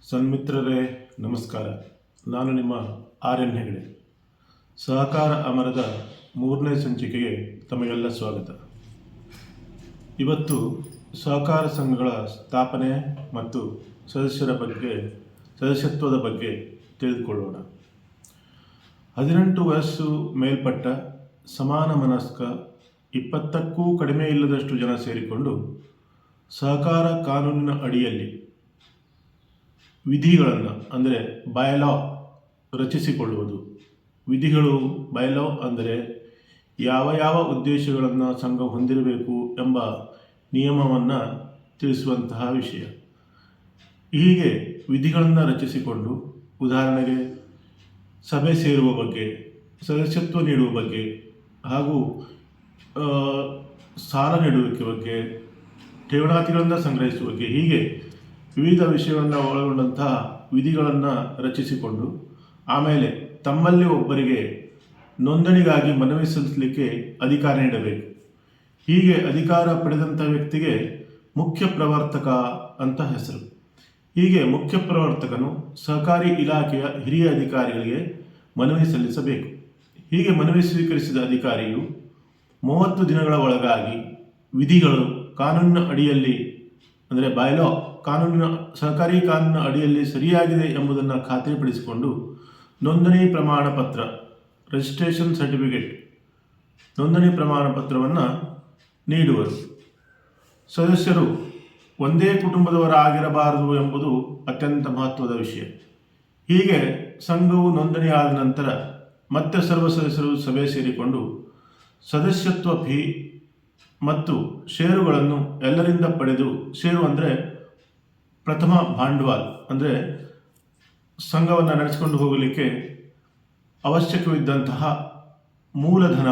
ಸನ್ಮಿತ್ರರೇ ನಮಸ್ಕಾರ. ನಾನು ನಿಮ್ಮ ಆರ್.ಎನ್. ಹೆಗಡೆ. ಸಹಕಾರ ಅಮರದ 3ನೇ ಸಂಚಿಕೆಗೆ ತಮಗೆಲ್ಲ ಸ್ವಾಗತ. ಇವತ್ತು ಸಹಕಾರ ಸಂಘಗಳ ಸ್ಥಾಪನೆ ಮತ್ತು ಸದಸ್ಯತ್ವದ ಬಗ್ಗೆ ತಿಳಿದುಕೊಳ್ಳೋಣ. 18 ವಯಸ್ಸು ಮೇಲ್ಪಟ್ಟ ಸಮಾನ ಮನಸ್ಕ 20ಕ್ಕೂ ಕಡಿಮೆ ಇಲ್ಲದಷ್ಟು ಜನ ಸೇರಿಕೊಂಡು ಸಹಕಾರ ಕಾನೂನಿನ ಅಡಿಯಲ್ಲಿ ವಿಧಿಗಳನ್ನು ಅಂದರೆ ಬೈಲಾ ರಚಿಸಿಕೊಳ್ಳುವುದು. ವಿಧಿಗಳು ಬೈಲಾ ಅಂದರೆ ಯಾವ ಉದ್ದೇಶಗಳನ್ನು ಸಂಘ ಹೊಂದಿರಬೇಕು ಎಂಬ ನಿಯಮವನ್ನು ತಿಳಿಸುವಂತಹ ವಿಷಯ. ಹೀಗೆ ವಿಧಿಗಳನ್ನು ರಚಿಸಿಕೊಂಡು, ಉದಾಹರಣೆಗೆ ಸಭೆ ಸೇರುವ ಬಗ್ಗೆ, ಸದಸ್ಯತ್ವ ನೀಡುವ ಬಗ್ಗೆ, ಹಾಗೂ ಸಾಲ ನೀಡುವಿಕೆ ಬಗ್ಗೆ, ಠೇವಣಾತಿಗಳನ್ನು ಸಂಗ್ರಹಿಸುವ ಬಗ್ಗೆ, ಹೀಗೆ ವಿವಿಧ ವಿಷಯಗಳನ್ನು ಒಳಗೊಂಡಂತಹ ವಿಧಿಗಳನ್ನು ರಚಿಸಿಕೊಂಡು ಆಮೇಲೆ ತಮ್ಮಲ್ಲಿ ಒಬ್ಬರಿಗೆ ನೋಂದಣಿಗಾಗಿ ಮನವಿ ಸಲ್ಲಿಸಲಿಕ್ಕೆ ಅಧಿಕಾರ ನೀಡಬೇಕು. ಹೀಗೆ ಅಧಿಕಾರ ಪಡೆದಂಥ ವ್ಯಕ್ತಿಗೆ ಮುಖ್ಯ ಪ್ರವರ್ತಕ ಅಂತ ಹೆಸರು. ಹೀಗೆ ಮುಖ್ಯ ಪ್ರವರ್ತಕನು ಸಹಕಾರಿ ಇಲಾಖೆಯ ಹಿರಿಯ ಅಧಿಕಾರಿಗಳಿಗೆ ಮನವಿ ಸಲ್ಲಿಸಬೇಕು. ಹೀಗೆ ಮನವಿ ಸ್ವೀಕರಿಸಿದ ಅಧಿಕಾರಿಯು 30 ದಿನಗಳ ಒಳಗಾಗಿ ವಿಧಿಗಳು ಕಾನೂನಿನ ಅಡಿಯಲ್ಲಿ ಅಂದರೆ ಬೈಲಾ ಸಹಕಾರಿ ಕಾನೂನಿನ ಅಡಿಯಲ್ಲಿ ಸರಿಯಾಗಿದೆ ಎಂಬುದನ್ನು ಖಾತ್ರಿಪಡಿಸಿಕೊಂಡು ನೋಂದಣಿ ಪ್ರಮಾಣ ಪತ್ರ, ರಿಜಿಸ್ಟ್ರೇಷನ್ ಸರ್ಟಿಫಿಕೇಟ್, ನೋಂದಣಿ ಪ್ರಮಾಣ ಪತ್ರವನ್ನು ನೀಡುವರು. ಸದಸ್ಯರು ಒಂದೇ ಕುಟುಂಬದವರಾಗಿರಬಾರದು ಎಂಬುದು ಅತ್ಯಂತ ಮಹತ್ವದ ವಿಷಯ. ಹೀಗೆ ಸಂಘವು ನೋಂದಣಿಯಾದ ನಂತರ ಮತ್ತೆ ಸರ್ವ ಸದಸ್ಯರು ಸಭೆ ಸೇರಿಕೊಂಡು ಸದಸ್ಯತ್ವ ಫೀ ಮತ್ತು ಷೇರುಗಳನ್ನು ಎಲ್ಲರಿಂದ ಪಡೆದು, ಷೇರು ಅಂದರೆ ಪ್ರಥಮ ಭಾಂಡವಾಳ, ಅಂದರೆ ಸಂಘವನ್ನು ನಡೆಸಿಕೊಂಡು ಹೋಗಲಿಕ್ಕೆ ಅವಶ್ಯಕವಿದ್ದಂತಹ ಮೂಲಧನ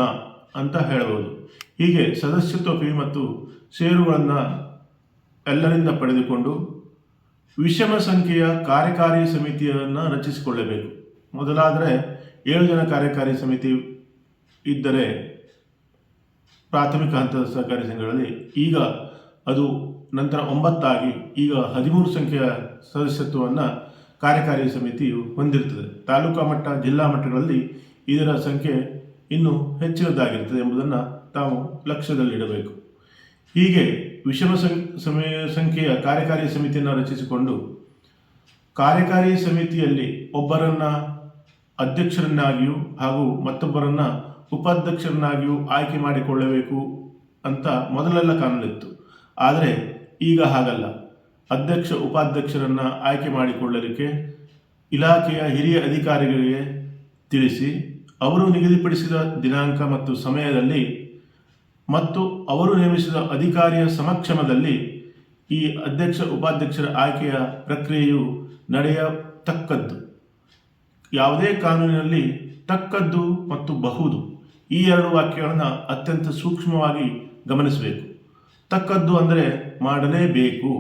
ಅಂತ ಹೇಳಬಹುದು. ಹೀಗೆ ಸದಸ್ಯತ್ವ ಫೀ ಮತ್ತು ಷೇರುಗಳನ್ನು ಎಲ್ಲರಿಂದ ಪಡೆದುಕೊಂಡು ವಿಷಮ ಸಂಖ್ಯೆಯ ಕಾರ್ಯಕಾರಿ ಸಮಿತಿಯನ್ನು ರಚಿಸಿಕೊಳ್ಳಬೇಕು. ಮೊದಲಾದರೆ 7 ಜನ ಕಾರ್ಯಕಾರಿ ಸಮಿತಿ ಇದ್ದರೆ ಪ್ರಾಥಮಿಕ ಹಂತದ ಸಹಕಾರಿ ಸಂಘಗಳಲ್ಲಿ, ಈಗ ಅದು ನಂತರ 9 ಆಗಿ ಈಗ 13 ಸಂಖ್ಯೆಯ ಸದಸ್ಯತ್ವವನ್ನು ಕಾರ್ಯಕಾರಿ ಸಮಿತಿಯು ಹೊಂದಿರುತ್ತದೆ. ತಾಲೂಕಾ ಮಟ್ಟ, ಜಿಲ್ಲಾ ಮಟ್ಟಗಳಲ್ಲಿ ಇದರ ಸಂಖ್ಯೆ ಇನ್ನೂ ಹೆಚ್ಚಿನದಾಗಿರುತ್ತದೆ ಎಂಬುದನ್ನು ತಾವು ಲಕ್ಷ್ಯದಲ್ಲಿಡಬೇಕು. ಹೀಗೆ ವಿಷಮ ಸಂಖ್ಯೆಯ ಕಾರ್ಯಕಾರಿ ಸಮಿತಿಯನ್ನು ರಚಿಸಿಕೊಂಡು ಕಾರ್ಯಕಾರಿ ಸಮಿತಿಯಲ್ಲಿ ಒಬ್ಬರನ್ನು ಅಧ್ಯಕ್ಷರನ್ನಾಗಿಯೂ ಹಾಗೂ ಮತ್ತೊಬ್ಬರನ್ನು ಉಪಾಧ್ಯಕ್ಷರನ್ನಾಗಿಯೂ ಆಯ್ಕೆ ಮಾಡಿಕೊಳ್ಳಬೇಕು ಅಂತ ಮೊದಲೆಲ್ಲ ಕಾನೂನಿತ್ತು. ಆದರೆ ಈಗ ಹಾಗಲ್ಲ. ಅಧ್ಯಕ್ಷ ಉಪಾಧ್ಯಕ್ಷರನ್ನು ಆಯ್ಕೆ ಮಾಡಿಕೊಳ್ಳಲಿಕ್ಕೆ ಇಲಾಖೆಯ ಹಿರಿಯ ಅಧಿಕಾರಿಗಳಿಗೆ ತಿಳಿಸಿ, ಅವರು ನಿಗದಿಪಡಿಸಿದ ದಿನಾಂಕ ಮತ್ತು ಸಮಯದಲ್ಲಿ ಮತ್ತು ಅವರು ನೇಮಿಸಿದ ಅಧಿಕಾರಿಯ ಸಮಕ್ಷಮದಲ್ಲಿ ಈ ಅಧ್ಯಕ್ಷ ಉಪಾಧ್ಯಕ್ಷರ ಆಯ್ಕೆಯ ಪ್ರಕ್ರಿಯೆಯು ನಡೆಯತಕ್ಕದ್ದು. ಯಾವುದೇ ಕಾನೂನಿನಲ್ಲಿ ತಕ್ಕದ್ದು ಮತ್ತು ಬಹುದು ಈ 2 ವಾಕ್ಯಗಳನ್ನು ಅತ್ಯಂತ ಸೂಕ್ಷ್ಮವಾಗಿ ಗಮನಿಸಬೇಕು. ತಕ್ಕದ್ದು ಅಂದರೆ ಮಾಡಲೇಬೇಕು,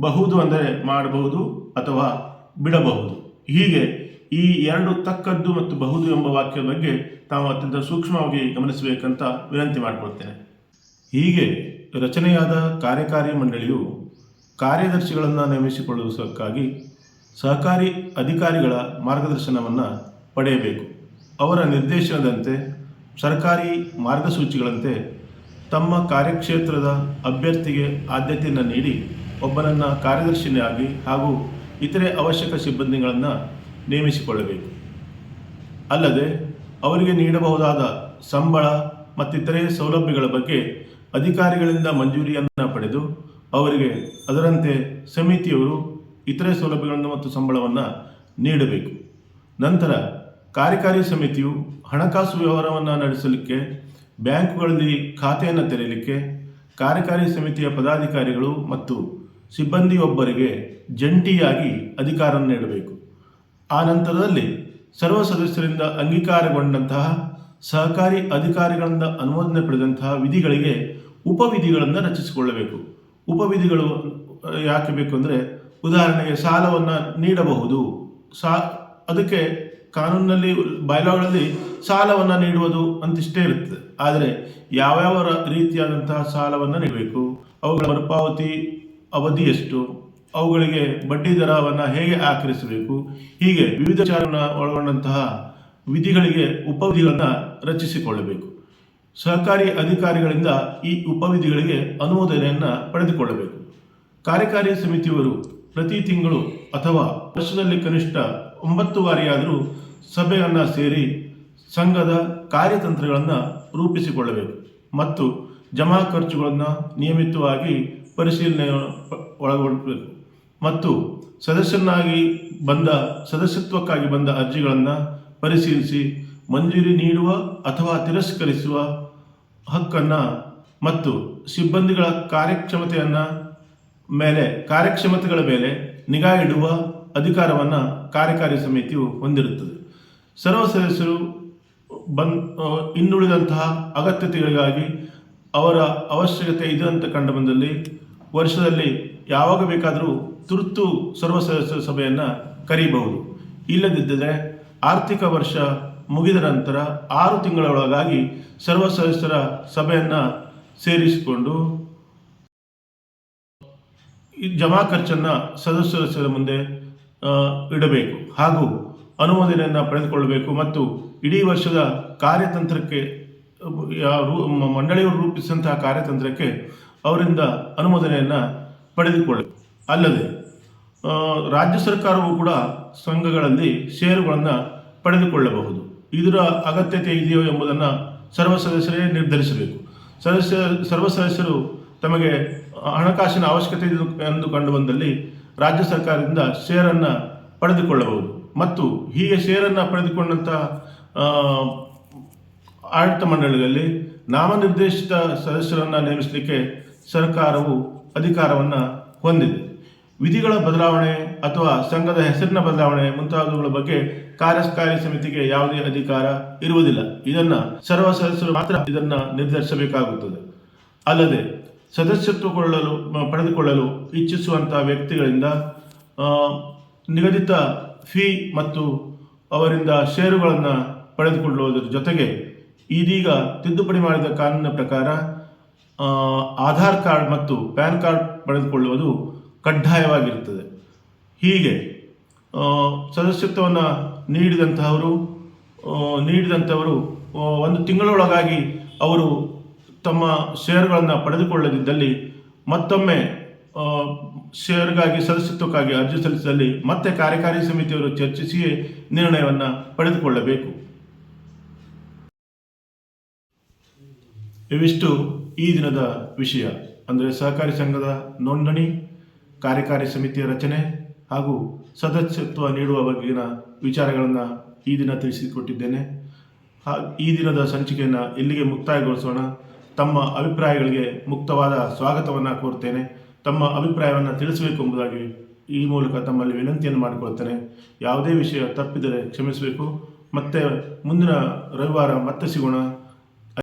ಬಹುದು ಅಂದರೆ ಮಾಡಬಹುದು ಅಥವಾ ಬಿಡಬಹುದು. ಹೀಗೆ ಈ 2 ತಕ್ಕದ್ದು ಮತ್ತು ಬಹುದು ಎಂಬ ವಾಕ್ಯದ ಬಗ್ಗೆ ತಾವು ಅತ್ಯಂತ ಸೂಕ್ಷ್ಮವಾಗಿ ಗಮನಿಸಬೇಕಂತ ವಿನಂತಿ ಮಾಡಿಕೊಳ್ತೇನೆ. ಹೀಗೆ ರಚನೆಯಾದ ಕಾರ್ಯಕಾರಿ ಮಂಡಳಿಯು ಕಾರ್ಯದರ್ಶಿಗಳನ್ನು ನೇಮಿಸಿಕೊಳ್ಳುವುದಕ್ಕಾಗಿ ಸಹಕಾರಿ ಅಧಿಕಾರಿಗಳ ಮಾರ್ಗದರ್ಶನವನ್ನು ಪಡೆಯಬೇಕು. ಅವರ ನಿರ್ದೇಶನದಂತೆ, ಸರ್ಕಾರಿ ಮಾರ್ಗಸೂಚಿಗಳಂತೆ ತಮ್ಮ ಕಾರ್ಯಕ್ಷೇತ್ರದ ಅಭ್ಯರ್ಥಿಗೆ ಆದ್ಯತೆಯನ್ನು ನೀಡಿ ಒಬ್ಬನನ್ನು ಕಾರ್ಯದರ್ಶಿಯಾಗಿ ಹಾಗೂ ಇತರೆ ಅವಶ್ಯಕ ಸಿಬ್ಬಂದಿಗಳನ್ನು ನೇಮಿಸಿಕೊಳ್ಳಬೇಕು. ಅಲ್ಲದೆ ಅವರಿಗೆ ನೀಡಬಹುದಾದ ಸಂಬಳ ಮತ್ತಿತರೆ ಸೌಲಭ್ಯಗಳ ಬಗ್ಗೆ ಅಧಿಕಾರಿಗಳಿಂದ ಮಂಜೂರಿಯನ್ನು ಪಡೆದು ಅವರಿಗೆ ಅದರಂತೆ ಸಮಿತಿಯವರು ಇತರೆ ಸೌಲಭ್ಯಗಳನ್ನು ಮತ್ತು ಸಂಬಳವನ್ನು ನೀಡಬೇಕು. ನಂತರ ಕಾರ್ಯಕಾರಿ ಸಮಿತಿಯು ಹಣಕಾಸು ವ್ಯವಹಾರವನ್ನು ನಡೆಸಲಿಕ್ಕೆ, ಬ್ಯಾಂಕುಗಳಲ್ಲಿ ಖಾತೆಯನ್ನು ತೆರೆಯಲಿಕ್ಕೆ ಕಾರ್ಯಕಾರಿ ಸಮಿತಿಯ ಪದಾಧಿಕಾರಿಗಳು ಮತ್ತು ಸಿಬ್ಬಂದಿಯೊಬ್ಬರಿಗೆ ಜಂಟಿಯಾಗಿ ಅಧಿಕಾರ ನೀಡಬೇಕು. ಆ ನಂತರದಲ್ಲಿ ಸರ್ವ ಸದಸ್ಯರಿಂದ ಅಂಗೀಕಾರಗೊಂಡಂತಹ ಸಹಕಾರಿ ಅಧಿಕಾರಿಗಳಿಂದ ಅನುಮೋದನೆ ಪಡೆದಂತಹ ವಿಧಿಗಳಿಗೆ ಉಪವಿಧಿಗಳನ್ನು ರಚಿಸಿಕೊಳ್ಳಬೇಕು. ಉಪವಿಧಿಗಳು ಯಾಕೆ ಬೇಕು ಅಂದರೆ, ಉದಾಹರಣೆಗೆ ಸಾಲವನ್ನು ನೀಡಬಹುದು. ಅದಕ್ಕೆ ಕಾನೂನಿನಲ್ಲಿ ಬೈಲಾಗಳಲ್ಲಿ ಸಾಲವನ್ನು ನೀಡುವುದು ಅಂತಿಷ್ಟೇ ಇರುತ್ತದೆ. ಆದರೆ ಯಾವ್ಯಾವ ರೀತಿಯಾದಂತಹ ಸಾಲವನ್ನು ನೀಡಬೇಕು, ಅವುಗಳ ಮರುಪಾವತಿ ಅವಧಿ ಎಷ್ಟು, ಅವುಗಳಿಗೆ ಬಡ್ಡಿ ದರವನ್ನು ಹೇಗೆ ಆಕರಿಸಬೇಕು, ಹೀಗೆ ವಿವಿಧ ವಿಚಾರವನ್ನು ಒಳಗೊಂಡಂತಹ ವಿಧಿಗಳಿಗೆ ಉಪವಿಧಿಗಳನ್ನು ರಚಿಸಿಕೊಳ್ಳಬೇಕು. ಸಹಕಾರಿ ಅಧಿಕಾರಿಗಳಿಂದ ಈ ಉಪವಿಧಿಗಳಿಗೆ ಅನುಮೋದನೆಯನ್ನು ಪಡೆದುಕೊಳ್ಳಬೇಕು. ಕಾರ್ಯಕಾರಿ ಸಮಿತಿಯವರು ಪ್ರತಿ ತಿಂಗಳು ಅಥವಾ ವರ್ಷದಲ್ಲಿ ಕನಿಷ್ಠ 9 ಬಾರಿಯಾದರೂ ಸಭೆಯನ್ನು ಸೇರಿ ಸಂಘದ ಕಾರ್ಯತಂತ್ರಗಳನ್ನು ರೂಪಿಸಿಕೊಳ್ಳಬೇಕು ಮತ್ತು ಜಮಾ ಖರ್ಚುಗಳನ್ನು ನಿಯಮಿತವಾಗಿ ಪರಿಶೀಲನೆ ಒಳಗೊಳ್ಳಬೇಕು ಮತ್ತು ಸದಸ್ಯತ್ವಕ್ಕಾಗಿ ಬಂದ ಅರ್ಜಿಗಳನ್ನು ಪರಿಶೀಲಿಸಿ ಮಂಜೂರಿ ನೀಡುವ ಅಥವಾ ತಿರಸ್ಕರಿಸುವ ಹಕ್ಕನ್ನು ಮತ್ತು ಸಿಬ್ಬಂದಿಗಳ ಕಾರ್ಯಕ್ಷಮತೆಗಳ ಮೇಲೆ ನಿಗಾ ಇಡುವ ಅಧಿಕಾರವನ್ನು ಕಾರ್ಯಕಾರಿ ಸಮಿತಿಯು ಹೊಂದಿರುತ್ತದೆ. ಸರ್ವ ಸದಸ್ಯರು ಇನ್ನುಳಿದಂತಹ ಅಗತ್ಯತೆಗಳಿಗಾಗಿ ಅವರ ಅವಶ್ಯಕತೆ ಇದೆ ಅಂತ ಕಂಡು ಬಂದಲ್ಲಿ ವರ್ಷದಲ್ಲಿ ಯಾವಾಗ ಬೇಕಾದರೂ ತುರ್ತು ಸರ್ವ ಸದಸ್ಯರ ಸಭೆಯನ್ನು ಕರೆಯಬಹುದು. ಇಲ್ಲದಿದ್ದರೆ ಆರ್ಥಿಕ ವರ್ಷ ಮುಗಿದ ನಂತರ 6 ತಿಂಗಳ ಒಳಗಾಗಿ ಸರ್ವ ಸದಸ್ಯರ ಸಭೆಯನ್ನು ಸೇರಿಸಿಕೊಂಡು ಈ ಜಮಾ ಖರ್ಚನ್ನು ಸದಸ್ಯರ ಮುಂದೆ ಇಡಬೇಕು ಹಾಗೂ ಅನುಮೋದನೆಯನ್ನು ಪಡೆದುಕೊಳ್ಳಬೇಕು ಮತ್ತು ಇಡೀ ವರ್ಷದ ಕಾರ್ಯತಂತ್ರಕ್ಕೆ ಮಂಡಳಿಯವರು ರೂಪಿಸಿದಂತಹ ಕಾರ್ಯತಂತ್ರಕ್ಕೆ ಅವರಿಂದ ಅನುಮೋದನೆಯನ್ನು ಪಡೆದುಕೊಳ್ಳಬೇಕು. ಅಲ್ಲದೆ ರಾಜ್ಯ ಸರ್ಕಾರವು ಕೂಡ ಸಂಘಗಳಲ್ಲಿ ಷೇರುಗಳನ್ನು ಪಡೆದುಕೊಳ್ಳಬಹುದು. ಇದರ ಅಗತ್ಯತೆ ಇದೆಯೋ ಎಂಬುದನ್ನು ಸರ್ವ ಸದಸ್ಯರೇ ನಿರ್ಧರಿಸಬೇಕು. ಸರ್ವ ಸದಸ್ಯರು ತಮಗೆ ಹಣಕಾಸಿನ ಅವಶ್ಯಕತೆ ಎಂದು ಕಂಡು ಬಂದಲ್ಲಿ ರಾಜ್ಯ ಸರ್ಕಾರದಿಂದ ಷೇರನ್ನು ಪಡೆದುಕೊಳ್ಳಬಹುದು ಮತ್ತು ಹೀಗೆ ಷೇರನ್ನು ಪಡೆದುಕೊಂಡಂಥ ಆಡಳಿತ ಮಂಡಳಿಗಳಲ್ಲಿ ನಾಮನಿರ್ದೇಶಿತ ಸದಸ್ಯರನ್ನು ನೇಮಿಸಲಿಕ್ಕೆ ಸರ್ಕಾರವು ಅಧಿಕಾರವನ್ನು ಹೊಂದಿದೆ. ವಿಧಿಗಳ ಬದಲಾವಣೆ ಅಥವಾ ಸಂಘದ ಹೆಸರಿನ ಬದಲಾವಣೆ ಮುಂತಾದವುಗಳ ಬಗ್ಗೆ ಕಾರ್ಯಕಾರಿ ಸಮಿತಿಗೆ ಯಾವುದೇ ಅಧಿಕಾರ ಇರುವುದಿಲ್ಲ. ಇದನ್ನು ಸರ್ವ ಸದಸ್ಯರು ಮಾತ್ರ ಇದನ್ನು ನಿರ್ಧರಿಸಬೇಕಾಗುತ್ತದೆ. ಅಲ್ಲದೆ ಪಡೆದುಕೊಳ್ಳಲು ಇಚ್ಛಿಸುವಂತಹ ವ್ಯಕ್ತಿಗಳಿಂದ ನಿಗದಿತ ಫೀ ಮತ್ತು ಅವರಿಂದ ಷೇರುಗಳನ್ನು ಪಡೆದುಕೊಳ್ಳುವುದರ ಜೊತೆಗೆ ಇದೀಗ ತಿದ್ದುಪಡಿ ಮಾಡಿದ ಕಾನೂನಿನ ಪ್ರಕಾರ ಆಧಾರ್ ಕಾರ್ಡ್ ಮತ್ತು ಪ್ಯಾನ್ ಕಾರ್ಡ್ ಪಡೆದುಕೊಳ್ಳುವುದು ಕಡ್ಡಾಯವಾಗಿರುತ್ತದೆ. ಹೀಗೆ ಸದಸ್ಯತ್ವವನ್ನು ನೀಡಿದಂಥವರು 1 ತಿಂಗಳೊಳಗಾಗಿ ಅವರು ತಮ್ಮ ಷೇರುಗಳನ್ನು ಪಡೆದುಕೊಳ್ಳದಿದ್ದಲ್ಲಿ ಮತ್ತೊಮ್ಮೆ ಸದಸ್ಯತ್ವಕ್ಕಾಗಿ ಅರ್ಜಿ ಸಲ್ಲಿಸಿದಲ್ಲಿ ಮತ್ತೆ ಕಾರ್ಯಕಾರಿ ಸಮಿತಿಯವರು ಚರ್ಚಿಸಿಯೇ ನಿರ್ಣಯವನ್ನು ಪಡೆದುಕೊಳ್ಳಬೇಕು. ಇವಿಷ್ಟು ಈ ದಿನದ ವಿಷಯ. ಅಂದರೆ ಸಹಕಾರಿ ಸಂಘದ ನೋಂದಣಿ, ಕಾರ್ಯಕಾರಿ ಸಮಿತಿಯ ರಚನೆ ಹಾಗೂ ಸದಸ್ಯತ್ವ ನೀಡುವ ಬಗೆಗಿನ ವಿಚಾರಗಳನ್ನು ಈ ದಿನ ತಿಳಿಸಿಕೊಟ್ಟಿದ್ದೇನೆ. ಈ ದಿನದ ಸಂಚಿಕೆಯನ್ನು ಇಲ್ಲಿಗೆ ಮುಕ್ತಾಯಗೊಳಿಸೋಣ. ತಮ್ಮ ಅಭಿಪ್ರಾಯಗಳಿಗೆ ಮುಕ್ತವಾದ ಸ್ವಾಗತವನ್ನು ಕೋರ್ತೇನೆ. ತಮ್ಮ ಅಭಿಪ್ರಾಯವನ್ನು ತಿಳಿಸಬೇಕು ಎಂಬುದಾಗಿ ಈ ಮೂಲಕ ತಮ್ಮಲ್ಲಿ ವಿನಂತಿಯನ್ನು ಮಾಡಿಕೊಳ್ತೇನೆ. ಯಾವುದೇ ವಿಷಯ ತಪ್ಪಿದರೆ ಕ್ಷಮಿಸಬೇಕು. ಮತ್ತೆ ಮುಂದಿನ ರವಿವಾರ ಮತ್ತೆ ಸಿಗೋಣ.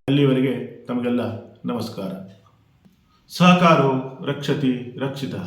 ಅಲ್ಲಿವರೆಗೆ ತಮಗೆಲ್ಲ ನಮಸ್ಕಾರ. ಸಹಕಾರೋ ರಕ್ಷತಿ ರಕ್ಷಿತಃ.